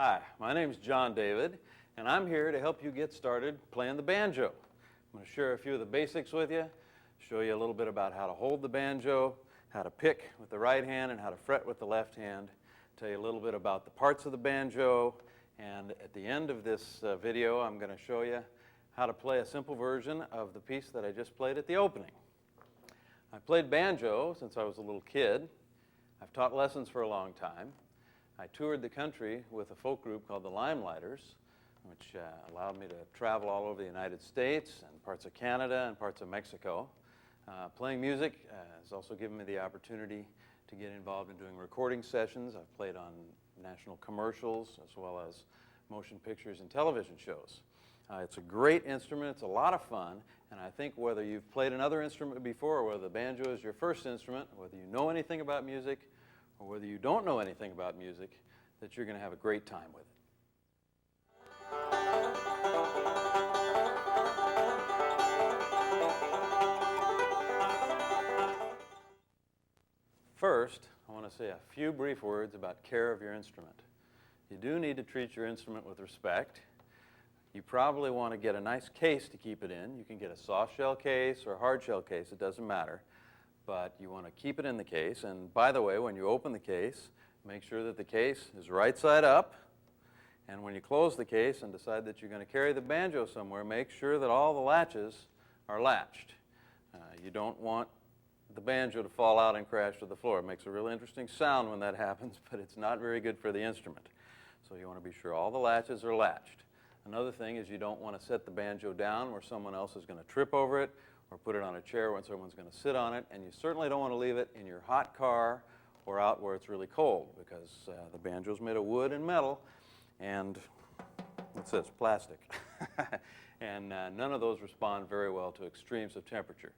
Hi, my name is John David, and I'm here to help you get started playing the banjo. I'm going to share a few of the basics with you, show you a little bit about how to hold the banjo, how to pick with the right hand, and how to fret with the left hand, tell you a little bit about the parts of the banjo, and at the end of this video, I'm going to show you how to play a simple version of the piece that I just played at the opening. I played banjo since I was a little kid. I've taught lessons for a long time. I toured the country with a folk group called the Limelighters, which allowed me to travel all over the United States and parts of Canada and parts of Mexico. Playing music has also given me the opportunity to get involved in doing recording sessions. I've played on national commercials as well as motion pictures and television shows. It's a great instrument, it's a lot of fun, and I think whether you've played another instrument before or whether the banjo is your first instrument, whether you know anything about music or whether you don't know anything about music, that you're going to have a great time with it. First, I want to say a few brief words about care of your instrument. You do need to treat your instrument with respect. You probably want to get a nice case to keep it in. You can get a soft shell case or a hard shell case, it doesn't matter. But you want to keep it in the case. And by the way, when you open the case, make sure that the case is right side up. And when you close the case and decide that you're going to carry the banjo somewhere, make sure that all the latches are latched. You don't want the banjo to fall out and crash to the floor. It makes a really interesting sound when that happens, but it's not very good for the instrument. So you want to be sure all the latches are latched. Another thing is you don't want to set the banjo down where someone else is going to trip over it or put it on a chair when someone's going to sit on it, and you certainly don't want to leave it in your hot car or out where it's really cold, because the banjo's made of wood and metal, and what's this, plastic. And none of those respond very well to extremes of temperature.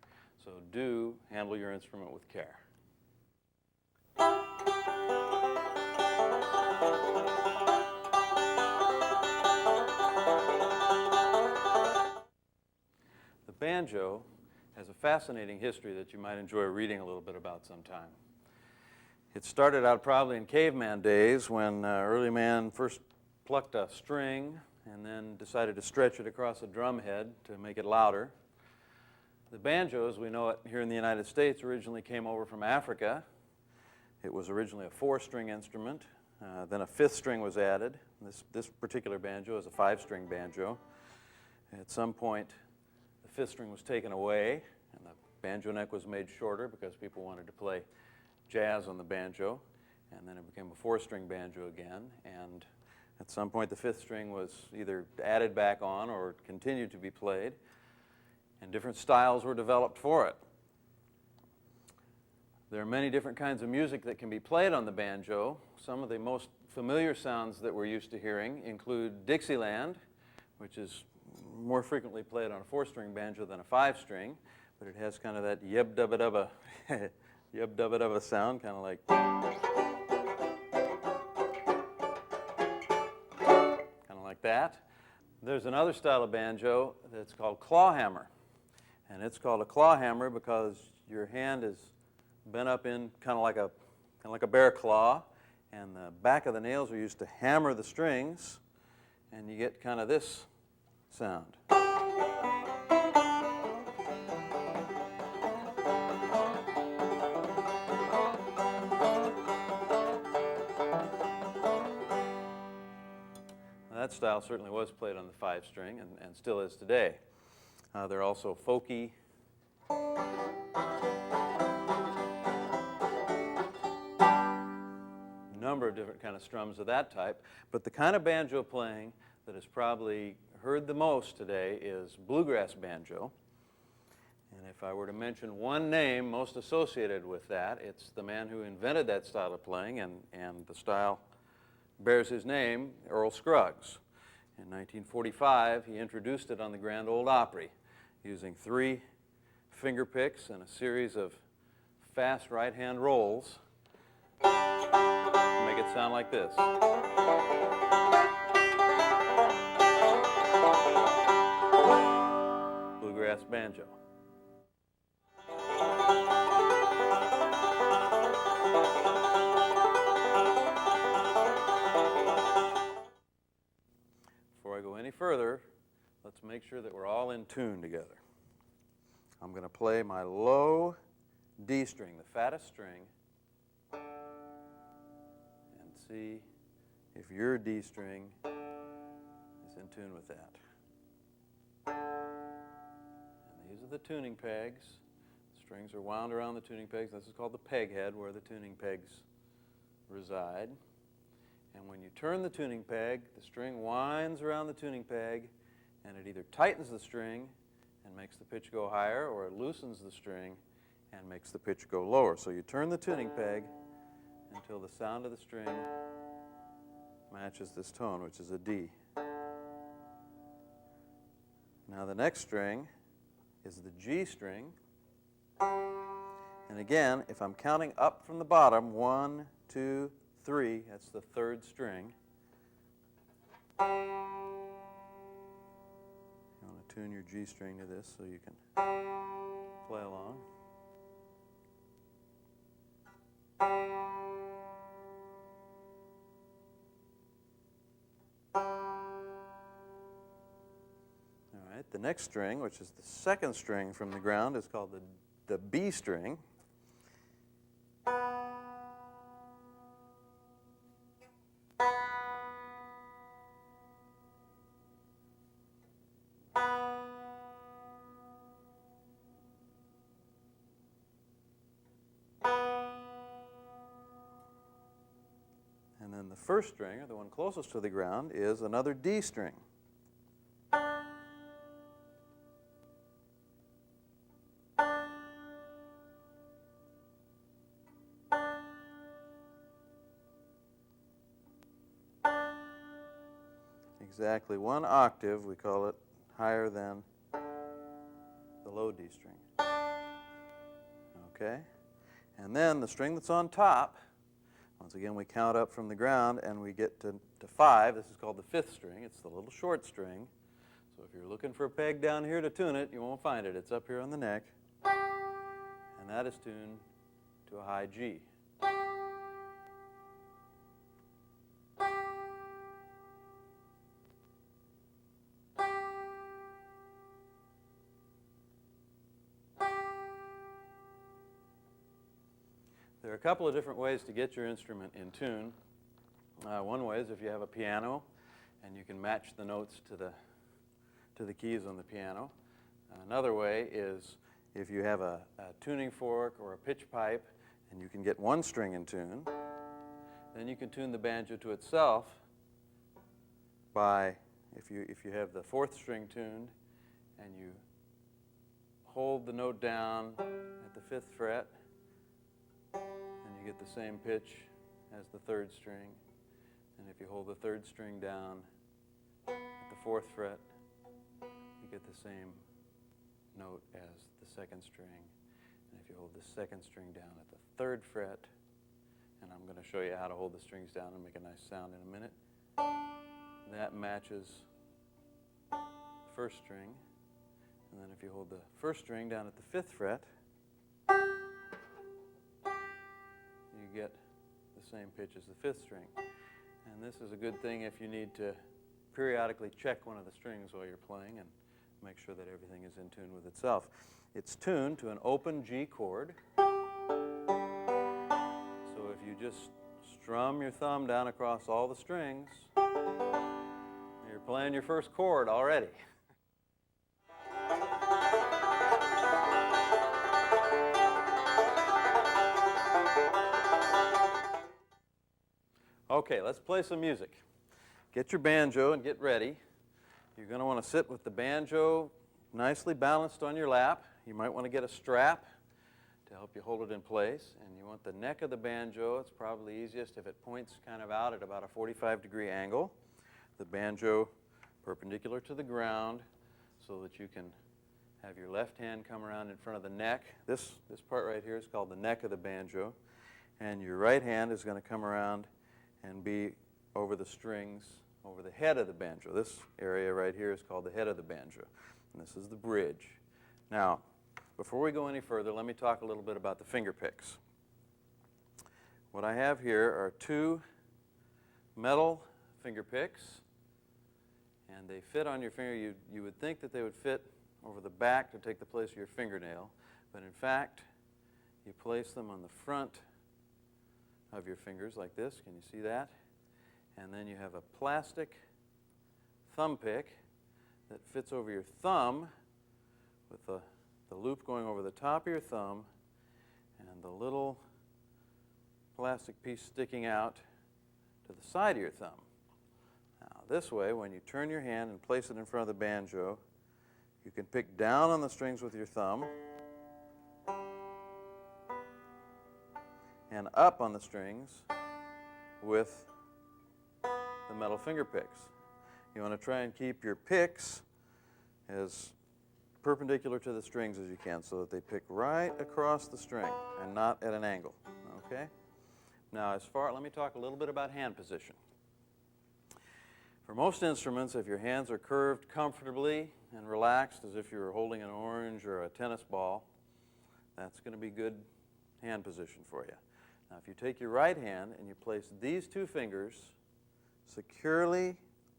So do handle your instrument with care. The banjo has a fascinating history that you might enjoy reading a little bit about sometime. It started out probably in caveman days when early man first plucked a string and then decided to stretch it across a drum head to make it louder. The banjo, as we know it here in the United States, originally came over from Africa. It was originally a 4-string instrument. Then a 5th string was added. This particular banjo is a 5-string banjo. At some point, the 5th string was taken away, and the banjo neck was made shorter because people wanted to play jazz on the banjo. And then it became a 4-string banjo again. And at some point, the 5th string was either added back on or continued to be played. And different styles were developed for it. There are many different kinds of music that can be played on the banjo. Some of the most familiar sounds that we're used to hearing include Dixieland, which is more frequently played on a 4-string banjo than a 5-string, but it has kind of that yub-dubba-dubba yub-dubba-dubba sound, kind of like that. There's another style of banjo that's called clawhammer, and it's called a clawhammer because your hand is bent up in kind of like a bear claw, and the back of the nails are used to hammer the strings, and you get kind of this sound. That style certainly was played on the 5-string and still is today. There are also folky, number of different kind of strums of that type, but the kind of banjo playing that is probably heard the most today is bluegrass banjo. And if I were to mention one name most associated with that, it's the man who invented that style of playing, and the style bears his name, Earl Scruggs. In 1945, he introduced it on the Grand Ole Opry using 3 finger picks and a series of fast right-hand rolls to make it sound like this. Bluegrass banjo. go any further, let's make sure that we're all in tune together. I'm going to play my low D string, the fattest string, and see if your D string is in tune with that. And these are the tuning pegs. The strings are wound around the tuning pegs. This is called the peg head, where the tuning pegs reside. And when you turn the tuning peg, the string winds around the tuning peg, and it either tightens the string and makes the pitch go higher, or it loosens the string and makes the pitch go lower. So you turn the tuning peg until the sound of the string matches this tone, which is a D. Now the next string is the G string. And again, if I'm counting up from the bottom, 1, 2, 3, that's the third string. You want to tune your G string to this so you can play along. All right, the next string, which is the second string from the ground, is called the B string. And then the first string, or the one closest to the ground, is another D string. Exactly 1 octave, we call it, higher than the low D string. Okay? And then the string that's on top, once again we count up from the ground and we get to 5. This is called the 5th string. It's the little short string. So if you're looking for a peg down here to tune it, you won't find it. It's up here on the neck. And that is tuned to a high G. There are a couple of different ways to get your instrument in tune. One way is if you have a piano and you can match the notes to the keys on the piano. Another way is if you have a tuning fork or a pitch pipe and you can get one string in tune, then you can tune the banjo to itself by, if you have the 4th string tuned and you hold the note down at the 5th fret, and you get the same pitch as the 3rd string. And if you hold the 3rd string down at the 4th fret, you get the same note as the 2nd string. And if you hold the 2nd string down at the 3rd fret, and I'm going to show you how to hold the strings down and make a nice sound in a minute, that matches the 1st string. And then if you hold the 1st string down at the 5th fret, you get the same pitch as the 5th string. And this is a good thing if you need to periodically check one of the strings while you're playing and make sure that everything is in tune with itself. It's tuned to an open G chord. So if you just strum your thumb down across all the strings, you're playing your first chord already. Okay, let's play some music. Get your banjo and get ready. You're going to want to sit with the banjo nicely balanced on your lap. You might want to get a strap to help you hold it in place. And you want the neck of the banjo, it's probably easiest if it points kind of out at about a 45-degree angle. The banjo perpendicular to the ground so that you can have your left hand come around in front of the neck. This part right here is called the neck of the banjo. And your right hand is going to come around and be over the strings, over the head of the banjo. This area right here is called the head of the banjo. And this is the bridge. Now, before we go any further, let me talk a little bit about the finger picks. What I have here are 2 metal finger picks. and they fit on your finger. You would think that they would fit over the back to take the place of your fingernail, but in fact, you place them on the front of your fingers like this. Can you see that? And then you have a plastic thumb pick that fits over your thumb with the loop going over the top of your thumb and the little plastic piece sticking out to the side of your thumb. Now, this way, when you turn your hand and place it in front of the banjo, you can pick down on the strings with your thumb and up on the strings with the metal finger picks. You want to try and keep your picks as perpendicular to the strings as you can so that they pick right across the string and not at an angle. Okay? Now, let me talk a little bit about hand position. For most instruments, if your hands are curved comfortably and relaxed as if you were holding an orange or a tennis ball, that's going to be good hand position for you. Now, if you take your right hand and you place these two fingers securely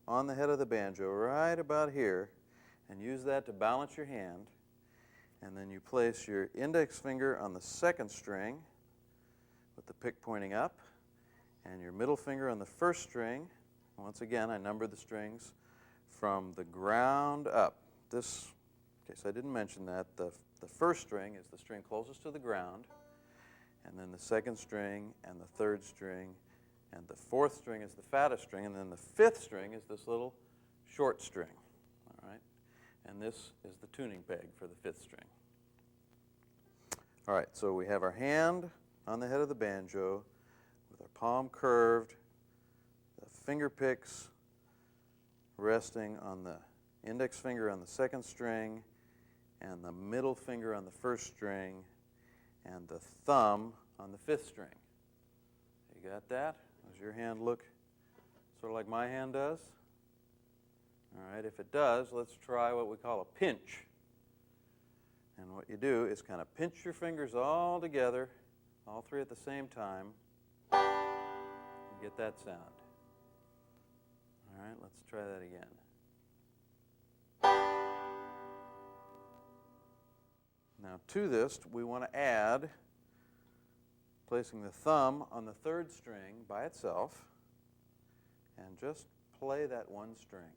on the head of the banjo right about here and use that to balance your hand, and then you place your index finger on the second string with the pick pointing up and your middle finger on the first string. Once again, I numbered the strings from the ground up. This, in case I didn't mention that, the first string is the string closest to the ground, and then the second string and the third string, and the fourth string is the fattest string, and then the fifth string is this little short string. All right? And this is the tuning peg for the fifth string. All right, so we have our hand on the head of the banjo with our palm curved, the finger picks resting on the index finger on the second string and the middle finger on the first string and the thumb on the fifth string. You got that? Does your hand look sort of like my hand does? All right, if it does, let's try what we call a pinch. And what you do is kind of pinch your fingers all together, all three at the same time, and get that sound. All right, let's try that again. Now to this, we want to add placing the thumb on the third string by itself and just play that one string.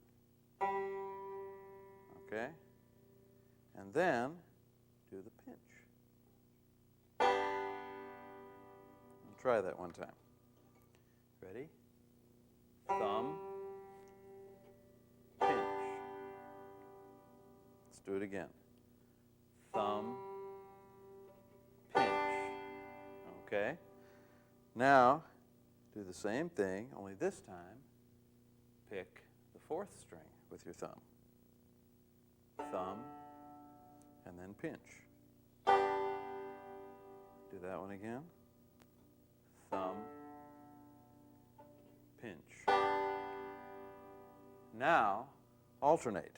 Okay? And then do the pinch. And try that one time. Ready? Thumb, pinch. Let's do it again. Thumb, pinch. Okay? Now, do the same thing, only this time, pick the fourth string with your thumb. Thumb, and then pinch. Do that one again. Thumb, pinch. Now, alternate.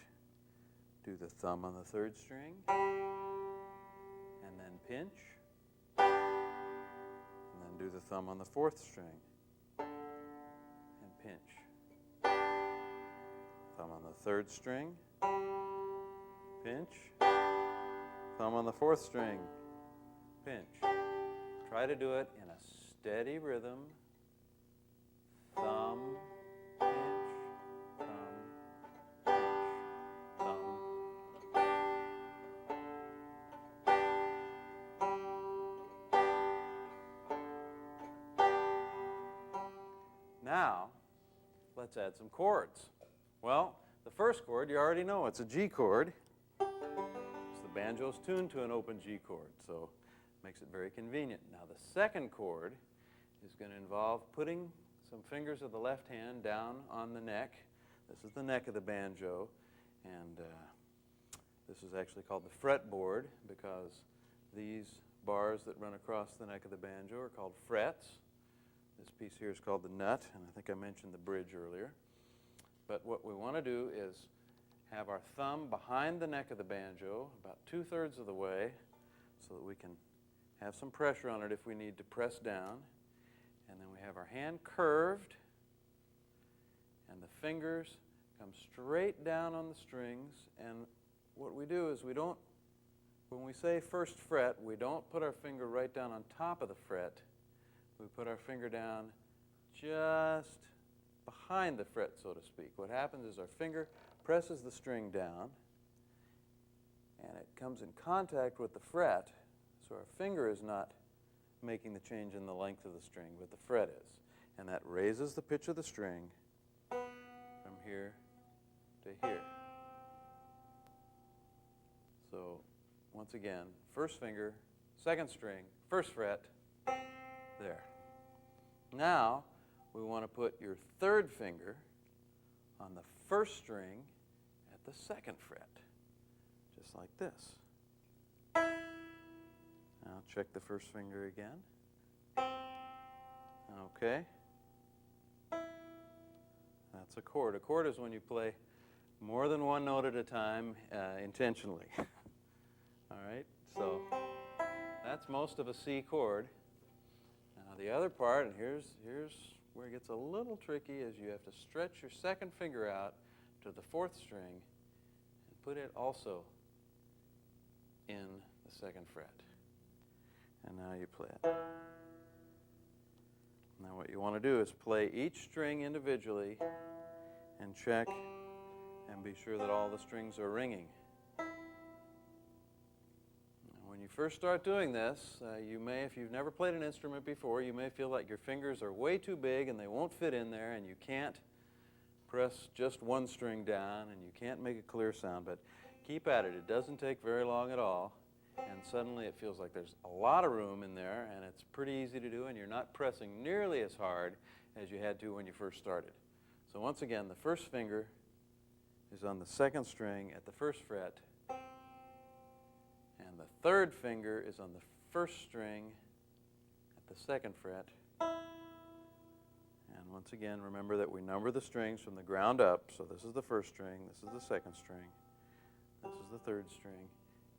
Do the thumb on the third string, and then pinch, and then do the thumb on the fourth string, and pinch. Thumb on the third string, pinch, thumb on the fourth string, pinch. Try to do it in a steady rhythm. Thumb, pinch, thumb, pinch, thumb. Now, let's add some chords. Well, the first chord you already know, it's a G chord. So the banjo's tuned to an open G chord, so it makes it very convenient. Now the second chord is going to involve putting some fingers of the left hand down on the neck. This is the neck of the banjo, and this is actually called the fretboard because these bars that run across the neck of the banjo are called frets. This piece here is called the nut, and I think I mentioned the bridge earlier. But what we want to do is have our thumb behind the neck of the banjo about 2/3 of the way so that we can have some pressure on it if we need to press down. And then we have our hand curved and the fingers come straight down on the strings, and what we do is when we say first fret, we don't put our finger right down on top of the fret. We put our finger down just behind the fret, so to speak. What happens is our finger presses the string down, and it comes in contact with the fret, so our finger is not making the change in the length of the string, but the fret is. And that raises the pitch of the string from here to here. So once again, first finger, second string, first fret, there. Now we want to put your third finger on the first string at the second fret, just like this. Now check the first finger again. Okay. That's a chord. A chord is when you play more than one note at a time intentionally. All right, so that's most of a C chord. Now the other part, and here's where it gets a little tricky, is you have to stretch your second finger out to the fourth string and put it also in the second fret. And now you play it. Now what you want to do is play each string individually and check and be sure that all the strings are ringing. When you first start doing this, you may, if you've never played an instrument before, you may feel like your fingers are way too big and they won't fit in there and you can't press just one string down and you can't make a clear sound, but keep at it. It doesn't take very long at all, and suddenly it feels like there's a lot of room in there and it's pretty easy to do, and you're not pressing nearly as hard as you had to when you first started. So once again, the first finger is on the second string at the first fret, and the third finger is on the first string at the second fret. And once again, remember that we number the strings from the ground up. So this is the first string, this is the second string, this is the third string,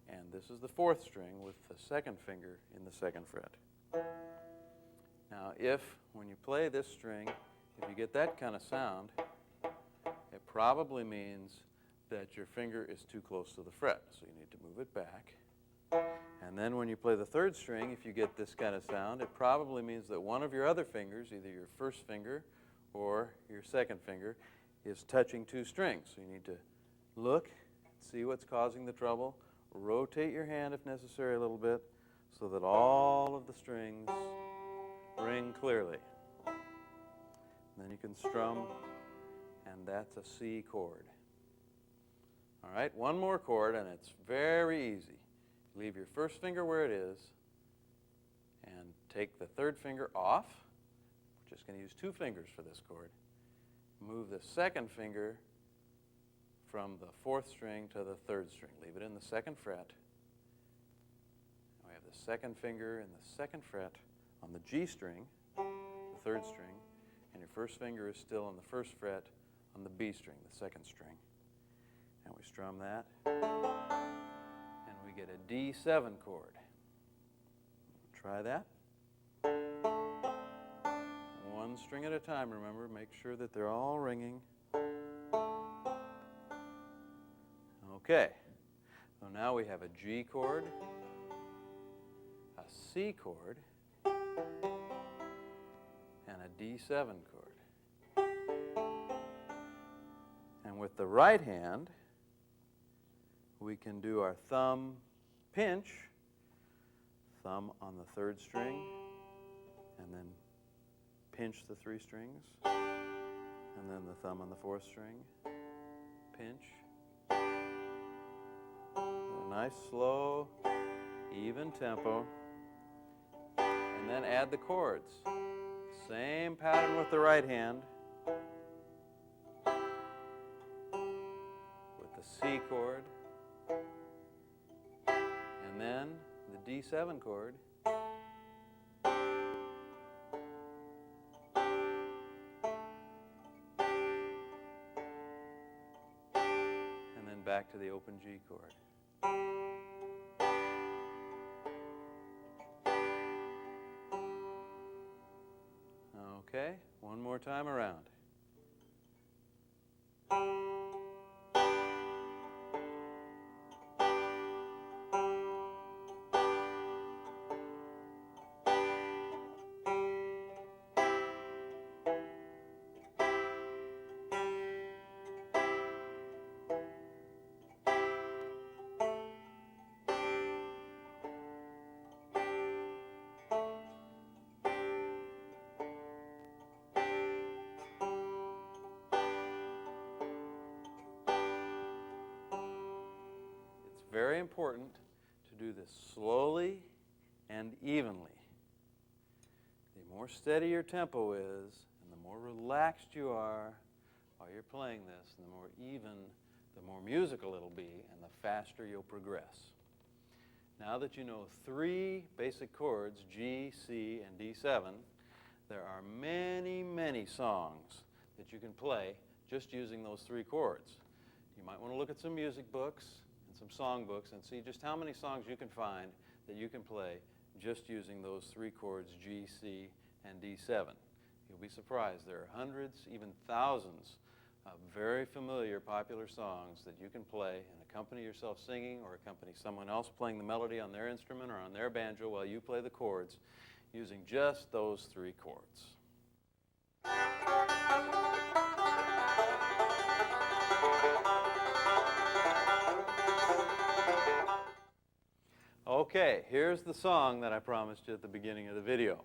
and this is the fourth string with the second finger in the second fret. Now if, when you play this string, if you get that kind of sound, it probably means that your finger is too close to the fret, so you need to move it back. And then when you play the third string, if you get this kind of sound, it probably means that one of your other fingers, either your first finger or your second finger, is touching two strings. So you need to look, see what's causing the trouble, rotate your hand if necessary a little bit so that all of the strings ring clearly. And then you can strum, and that's a C chord. All right, one more chord, and it's very easy. Leave your first finger where it is and take the third finger off. We're just going to use two fingers for this chord. Move the second finger from the fourth string to the third string. Leave it in the second fret. We have the second finger in the second fret on the G string, the third string, and your first finger is still on the first fret on the B string, the second string. And we strum that, and we get a D7 chord. Try that. One string at a time, remember. Make sure that they're all ringing. Okay, so now we have a G chord, a C chord, and a D7 chord. And with the right hand, we can do our thumb pinch, thumb on the third string, and then pinch the three strings, and then the thumb on the fourth string, pinch. A nice, slow, even tempo, and then add the chords. Same pattern with the right hand, with the C chord, and then the D7 chord, and then back to the open G chord. Okay, one more time around. very important to do this slowly and evenly. The more steady your tempo is, and the more relaxed you are while you're playing this, and the more even, the more musical it'll be, and the faster you'll progress. Now that you know 3 basic chords, G, C, and D7, there are many, many songs that you can play just using those 3 chords. You might want to look at some music books and some song books and see just how many songs you can find that you can play just using those 3 chords, G, C, and D7. You'll be surprised. There are hundreds, even thousands of very familiar, popular songs that you can play and accompany yourself singing or accompany someone else playing the melody on their instrument or on their banjo while you play the chords using just those 3 chords. Okay, here's the song that I promised you at the beginning of the video.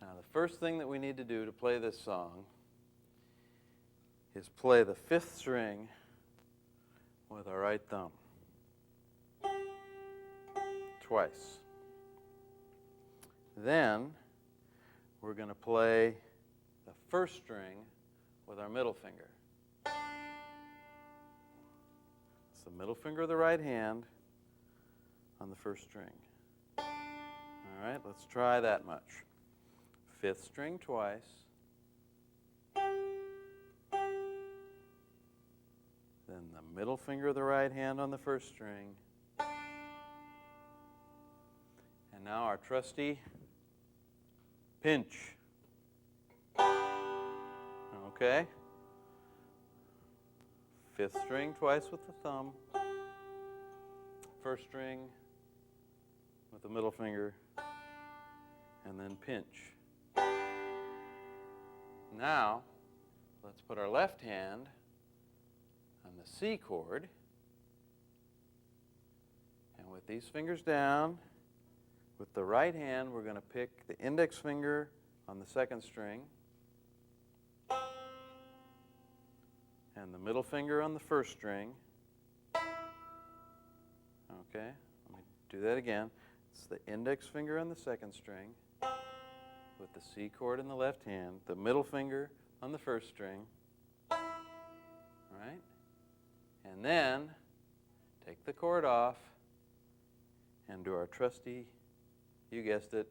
Now, the first thing that we need to do to play this song is play the 5th string with our right thumb twice. Then we're going to play the 1st string with our middle finger. It's the middle finger of the right hand on the 1st string. All right, let's try that much. 5th string twice. Then the middle finger of the right hand on the 1st string. And now our trusty pinch. Okay? 5th string twice with the thumb. 1st string with the middle finger. And then pinch. Now, let's put our left hand on the C chord. And with these fingers down, with the right hand, we're going to pick the index finger on the 2nd string and the middle finger on the 1st string. Okay, let me do that again. It's the index finger on the 2nd string with the C chord in the left hand, the middle finger on the 1st string. All right? And then take the chord off and do our trusty, you guessed it,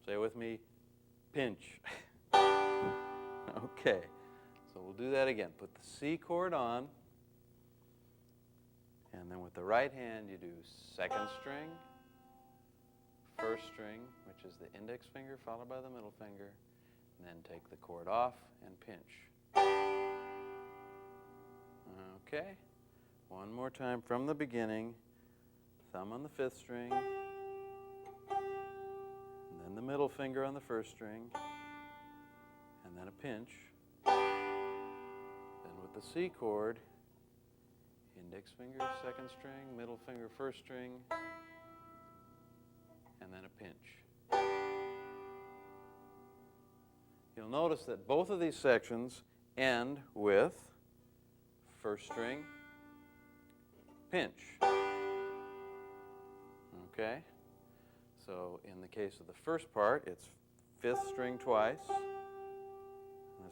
say it with me, pinch. Okay, so we'll do that again. Put the C chord on, and then with the right hand you do 2nd string, 1st string, which is the index finger followed by the middle finger, and then take the chord off and pinch. Okay, one more time from the beginning. Thumb on the 5th string, and then the middle finger on the 1st string, and then a pinch. Then with the C chord, index finger, 2nd string, middle finger, 1st string, and then a pinch. You'll notice that both of these sections end with 1st string, pinch. Okay? So in the case of the first part, it's 5th string twice.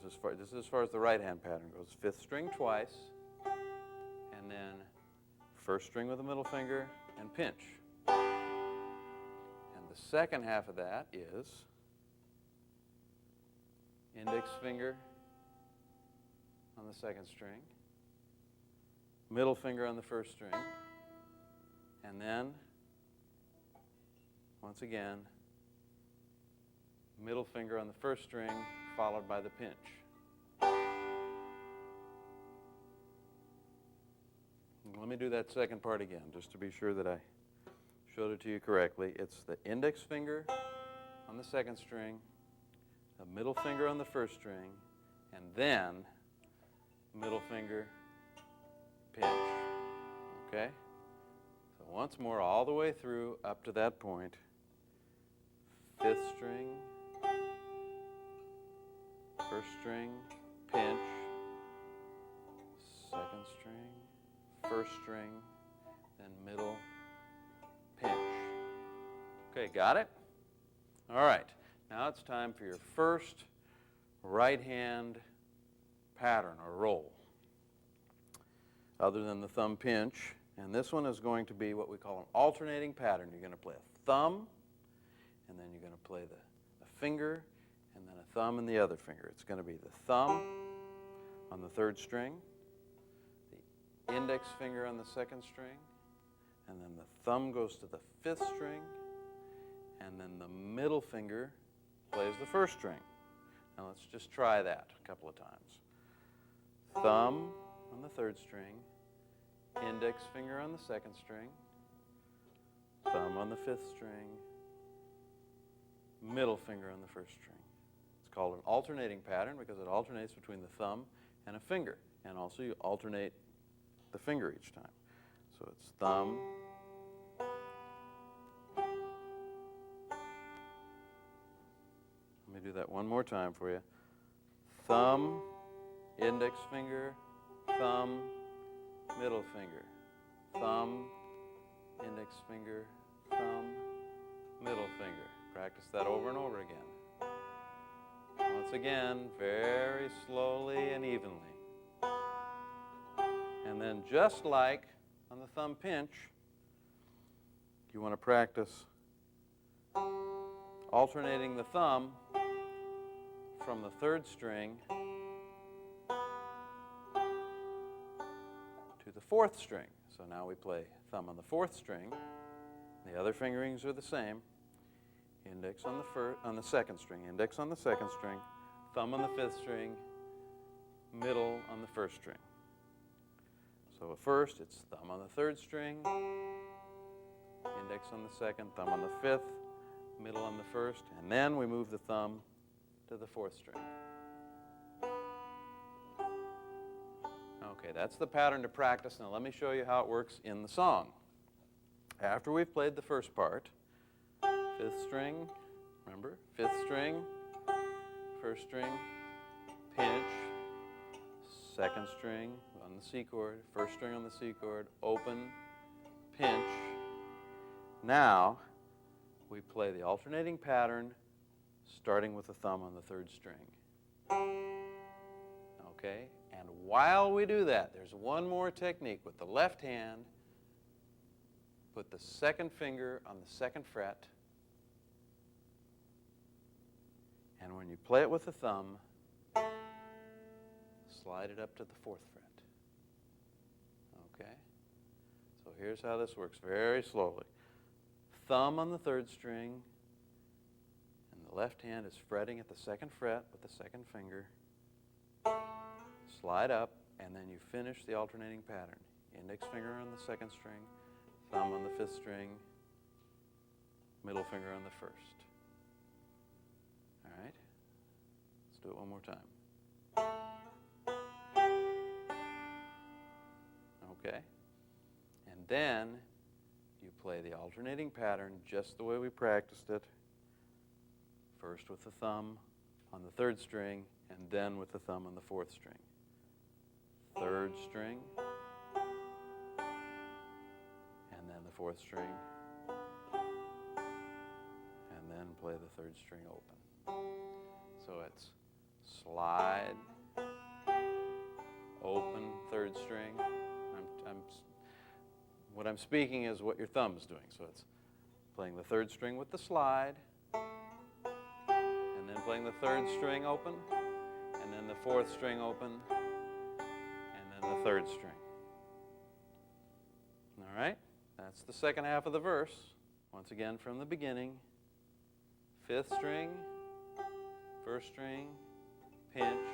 This is as far as the right hand pattern goes. 5th string twice, and then 1st string with the middle finger, and pinch. And the second half of that is index finger on the 2nd string, middle finger on the 1st string, and then, once again, middle finger on the 1st string, followed by the pinch. Let me do that second part again, just to be sure that I showed it to you correctly. It's the index finger on the 2nd string, the middle finger on the 1st string, and then middle finger, pinch. Okay? So once more, all the way through up to that point. 5th string, 1st string, pinch, 2nd string, 1st string, then middle, pinch. Okay, got it? All right, now it's time for your first right hand pattern or roll, other than the thumb pinch. And this one is going to be what we call an alternating pattern. You're going to play a thumb, and then you're going to play a finger, and then a thumb and the other finger. It's going to be the thumb on the third string, the index finger on the second string, and then the thumb goes to the fifth string, and then the middle finger plays the first string. Now let's just try that a couple of times. Thumb on the third string, index finger on the second string, thumb on the fifth string, middle finger on the first string. It's called an alternating pattern because it alternates between the thumb and a finger. And also you alternate the finger each time. So it's thumb, let me do that one more time for you. Thumb, index finger, thumb, middle finger, thumb, index finger, thumb, middle finger. Practice that over and over again. Once again, very slowly and evenly. And then just like on the thumb pinch, you want to practice alternating the thumb from the third string to the fourth string. So now we play thumb on the fourth string. The other fingerings are the same. Index on the second string, index on the second string, thumb on the fifth string, middle on the first string. So at first it's thumb on the third string, index on the second, thumb on the fifth, middle on the first, and then we move the thumb to the fourth string. Okay, that's the pattern to practice. Now let me show you how it works in the song. After we've played the first part, fifth string, remember, fifth string, first string, pinch, second string on the C chord, first string on the C chord, open, pinch. Now we play the alternating pattern starting with the thumb on the third string. Okay, and while we do that, there's one more technique. With the left hand, put the second finger on the second fret, and when you play it with the thumb, slide it up to the fourth fret. Okay? So here's how this works, very slowly. Thumb on the third string, and the left hand is fretting at the second fret with the second finger. Slide up, and then you finish the alternating pattern. Index finger on the second string, thumb on the fifth string, middle finger on the first. All right? Let's do it one more time. Okay? And then you play the alternating pattern just the way we practiced it. First with the thumb on the third string, and then with the thumb on the fourth string. Third string, and then the fourth string, and then play the third string open. So it's slide, open, third string. What I'm speaking is what your thumb is doing. So it's playing the third string with the slide, and then playing the third string open, and then the fourth string open, and then the third string. All right? That's the second half of the verse. Once again from the beginning. Fifth string, first string, pinch,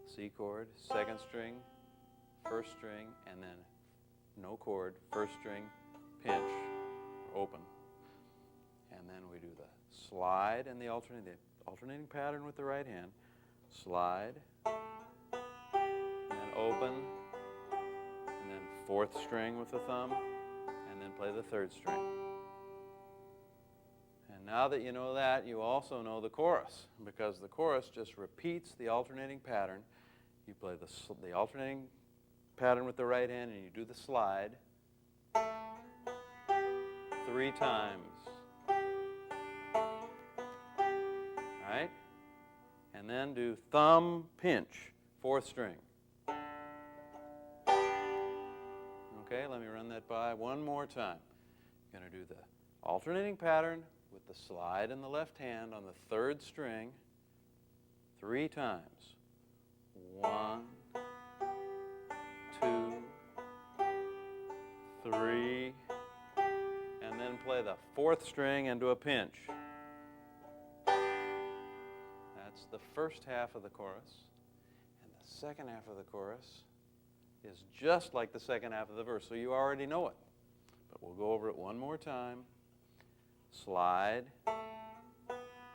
C chord, second string, first string, and then no chord, first string, pinch, open. And then we do the slide and the alternating pattern with the right hand. Slide, and then open, and then fourth string with the thumb, and then play the third string. And now that you know that, you also know the chorus, because the chorus just repeats the alternating pattern. You play the alternating pattern with the right hand, and you do the slide, 3 times. Right? And then do thumb pinch, 4th string. Okay, let me run that by one more time. You're going to do the alternating pattern with the slide in the left hand on the 3rd string 3 times. 1, 2, 3, and then play the 4th string into a pinch. That's the first half of the chorus. And the second half of the chorus is just like the second half of the verse, so you already know it. But we'll go over it one more time. Slide,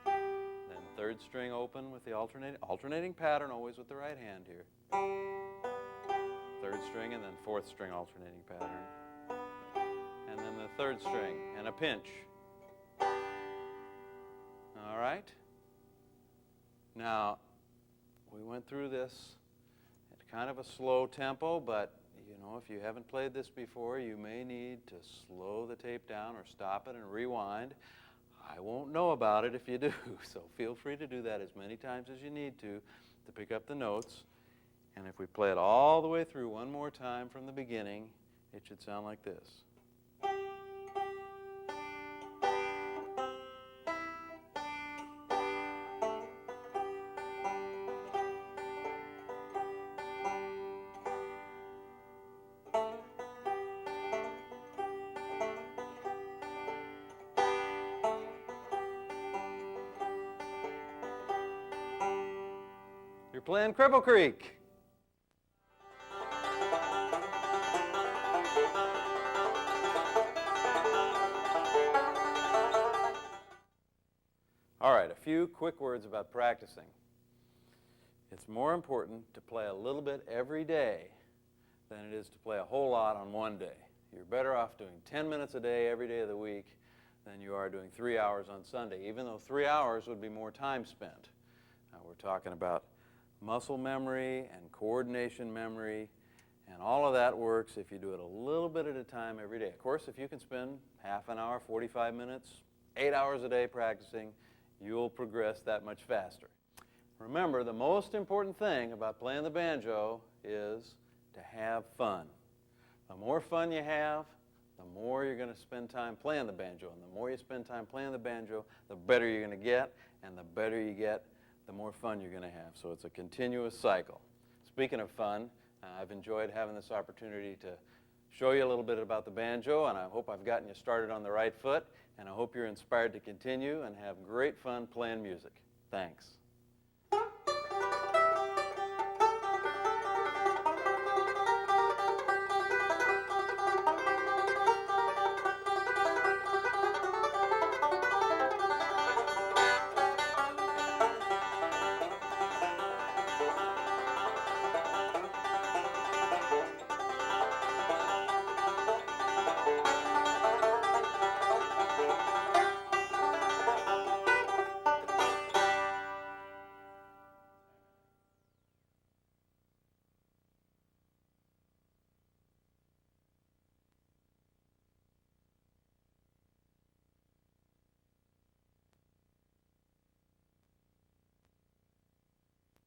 then 3rd string open with the alternating pattern, always with the right hand here. 3rd string and then 4th string alternating pattern. And then the 3rd string and a pinch. All right? Now, we went through this at kind of a slow tempo, but you know, if you haven't played this before, you may need to slow the tape down or stop it and rewind. I won't know about it if you do, so feel free to do that as many times as you need to pick up the notes. And if we play it all the way through one more time from the beginning, it should sound like this. You're playing Cripple Creek. All right, a few quick words about practicing. It's more important to play a little bit every day than it is to play a whole lot on one day. You're better off doing 10 minutes a day every day of the week than you are doing 3 hours on Sunday, even though 3 hours would be more time spent. We're talking about muscle memory and coordination memory, and all of that works if you do it a little bit at a time every day. Of course, if you can spend half an hour, 45 minutes, 8 hours a day practicing, you'll progress that much faster. Remember, the most important thing about playing the banjo is to have fun. The more fun you have, the more you're going to spend time playing the banjo. And the more you spend time playing the banjo, the better you're going to get. And the better you get, the more fun you're going to have. So it's a continuous cycle. Speaking of fun, I've enjoyed having this opportunity to show you a little bit about the banjo, and I hope I've gotten you started on the right foot, and I hope you're inspired to continue and have great fun playing music. Thanks.